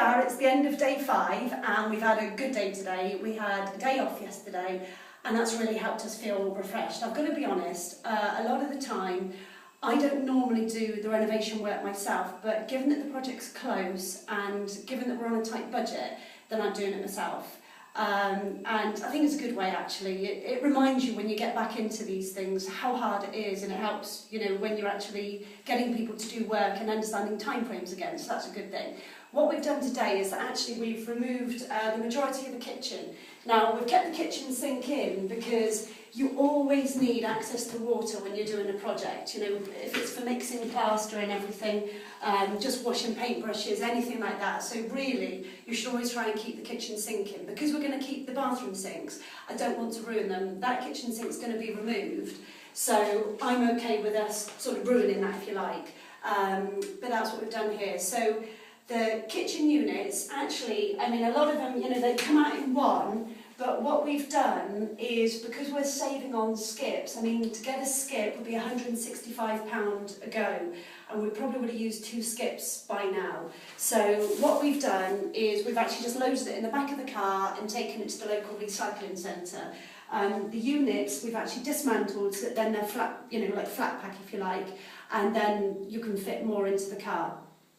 are, it's the end of day 5 and we've had a good day today. We had a day off yesterday and that's really helped us feel refreshed. I've got to be honest, a lot of the time I don't normally do the renovation work myself, but given that the project's close and given that we're on a tight budget, then I'm doing it myself. And I think it's a good way actually. It reminds you when you get back into these things how hard it is, and it helps, you know, when you're actually getting people to do work and understanding timeframes again, so that's a good thing. What we've done today is that actually we've removed the majority of the kitchen. Now we've kept the kitchen sink in because you always need access to water when you're doing a project. You know, if it's for mixing plaster and everything, just washing paintbrushes, anything like that. So really, you should always try and keep the kitchen sink in. Because we're going to keep the bathroom sinks, I don't want to ruin them. That kitchen sink's going to be removed. So I'm okay with us sort of ruining that if you like. But that's what we've done here. So the kitchen units, actually, I mean, a lot of them, you know, they come out in one. But what we've done is, because we're saving on skips, I mean, to get a skip would be £165 a go, and we probably would have used 2 skips by now. So what we've done is we've actually just loaded it in the back of the car and taken it to the local recycling centre. The units we've actually dismantled so that then they're flat, you know, like flat pack if you like, and then you can fit more into the car.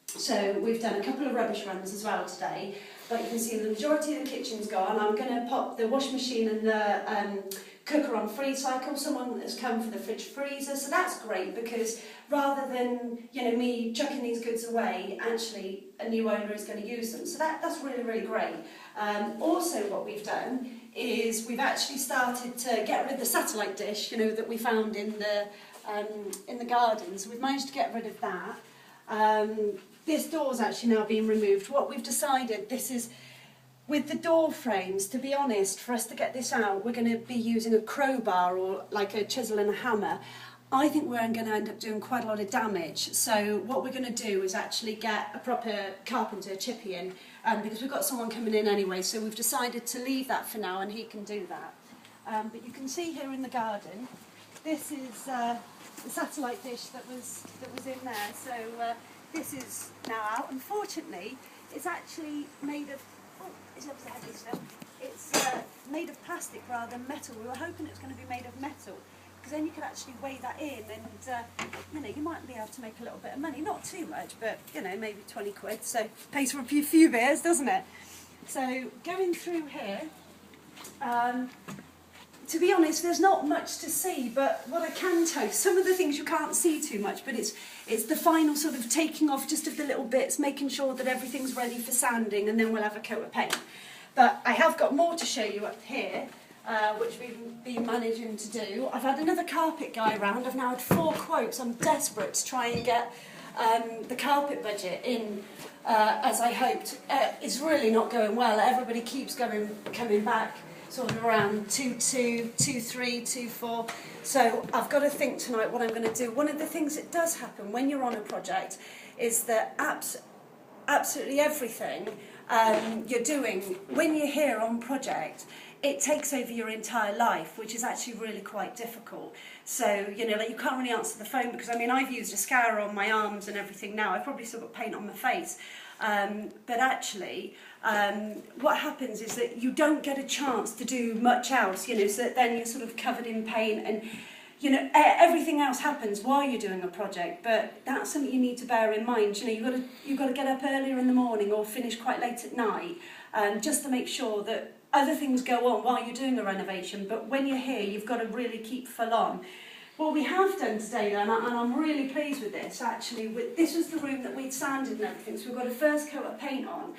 So we've done a couple of rubbish runs as well today, but you can see the majority of the kitchen's gone. I'm going to pop the washing machine and the cooker on freeze cycle. Someone has come for the fridge freezer, so that's great because rather than, you know, me chucking these goods away, actually a new owner is going to use them. So that's really, really great. Also what we've done is we've actually started to get rid of the satellite dish, you know, that we found in the gardens. We've managed to get rid of that. This door's actually now being removed. What we've decided, this is, with the door frames, to be honest, for us to get this out, we're going to be using a crowbar or like a chisel and a hammer. I think we're going to end up doing quite a lot of damage. So what we're going to do is actually get a proper carpenter, chippy in, because we've got someone coming in anyway, so we've decided to leave that for now and he can do that. But you can see here in the garden, this is the satellite dish that was in there. So this is now out. Unfortunately, it's actually made of, oh, it's ever so heavy still. It's made of plastic rather than metal. We were hoping it was going to be made of metal, because then you could actually weigh that in and, you know, you might be able to make a little bit of money. Not too much, but, you know, maybe 20 quid. So pays for a few beers, doesn't it? So going through here, to be honest, there's not much to see, but what I can tell you, some of the things you can't see too much, but it's the final sort of taking off just of the little bits, making sure that everything's ready for sanding, and then we'll have a coat of paint. But I have got more to show you up here, which we've been managing to do. I've had another carpet guy around. I've now had 4 quotes. I'm desperate to try and get the carpet budget in as I hoped. It's really not going well. Everybody keeps coming back sort of around 2.2, 2.3, 2.4. So I've got to think tonight what I'm going to do. One of the things that does happen when you're on a project is that absolutely everything you're doing, when you're here on project, it takes over your entire life, which is actually really quite difficult. So, you know, like you can't really answer the phone because, I mean, I've used a scour on my arms and everything now. I've probably still got paint on my face. But actually, what happens is that you don't get a chance to do much else, you know, so that then you're sort of covered in paint and, you know, everything else happens while you're doing a project, but that's something you need to bear in mind. You know, you've got to get up earlier in the morning or finish quite late at night, just to make sure that other things go on while you're doing a renovation, but when you're here, you've got to really keep full on. What we have done today, then, and I'm really pleased with this, actually, this was the room that we'd sanded and everything, so we've got a first coat of paint on.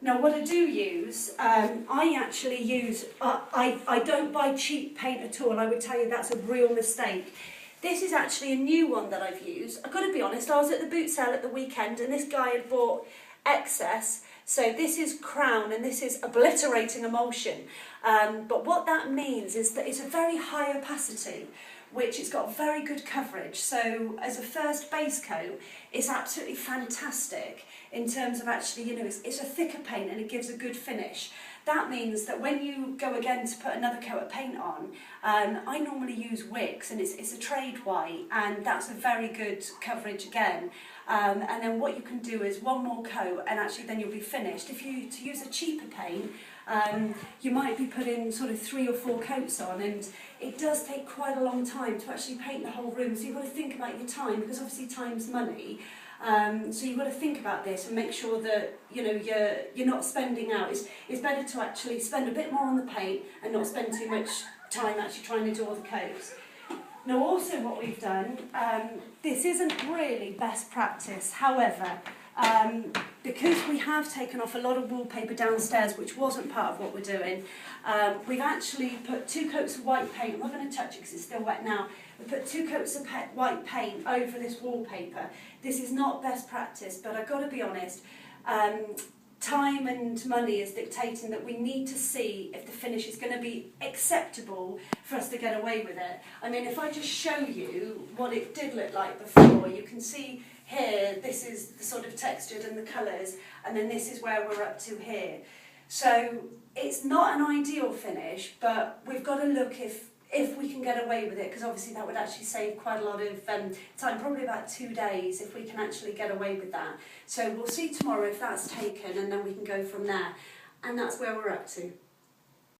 Now, what I do use, I actually use, I don't buy cheap paint at all. I would tell you that's a real mistake. This is actually a new one that I've used. I've got to be honest, I was at the boot sale at the weekend and this guy had bought excess. So this is Crown and this is obliterating emulsion. But what that means is that it's a very high opacity, which it's got very good coverage. So as a first base coat, it's absolutely fantastic in terms of actually, you know, it's a thicker paint and it gives a good finish. That means that when you go again to put another coat of paint on, I normally use wicks, and it's a trade white, and that's a very good coverage again. And then what you can do is one more coat, and actually then you'll be finished. If you to use a cheaper paint, you might be putting sort of 3 or 4 coats on, and it does take quite a long time to actually paint the whole room. So you've got to think about your time, because obviously time's money. So you've got to think about this and make sure that you're not spending out. It's better to actually spend a bit more on the paint and not spend too much time actually trying to do all the coats. Now also what we've done, this isn't really best practice, however, because we have taken off a lot of wallpaper downstairs, which wasn't part of what we're doing, we've actually put 2 coats of white paint. I'm not going to touch it because it's still wet now. We put 2 coats of white paint over this wallpaper. This is not best practice, but I've got to be honest, time and money is dictating that we need to see if the finish is going to be acceptable for us to get away with it. I mean, if I just show you what it did look like before, you can see here, this is the sort of textured and the colours, and then this is where we're up to here. So it's not an ideal finish, but we've got to look if we can get away with it, because obviously that would actually save quite a lot of time, probably about 2 days if we can actually get away with that. So we'll see tomorrow if that's taken, and then we can go from there. And that's where we're up to.